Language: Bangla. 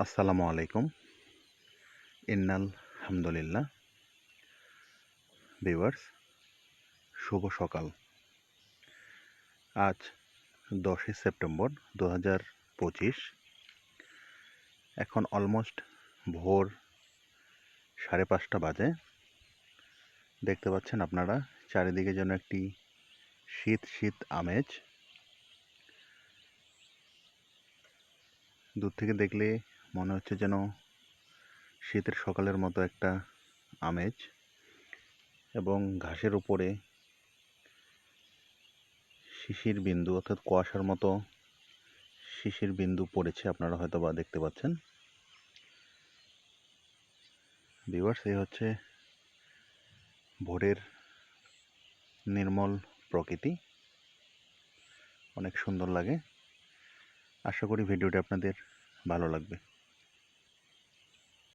আসসালামু আলাইকুম। ইন্নাল হামদুলিল্লাহ। ভিউয়ার্স, শুভ সকাল। আজ 10ই সেপ্টেম্বর 2025। এখন অলমোস্ট ভোর 5:30 বাজে। দেখতে পাচ্ছেন আপনারা চারিদিকে যেন একটি শীত শীত আমেজ। দূর থেকে দেখলে মনে হচ্ছে যেন শীতের সকালের মতো একটা আমেজ, এবং ঘাসের উপরে শিশির বিন্দু অর্থাৎ কুয়াশার মতো শিশির বিন্দু পড়েছে, আপনারা হয়তো বা দেখতে পাচ্ছেন। ভিউয়ার্স, এই হচ্ছে ভোরের নির্মল প্রকৃতি। অনেক সুন্দর লাগে। আশা করি ভিডিওটি আপনাদের ভালো লাগবে।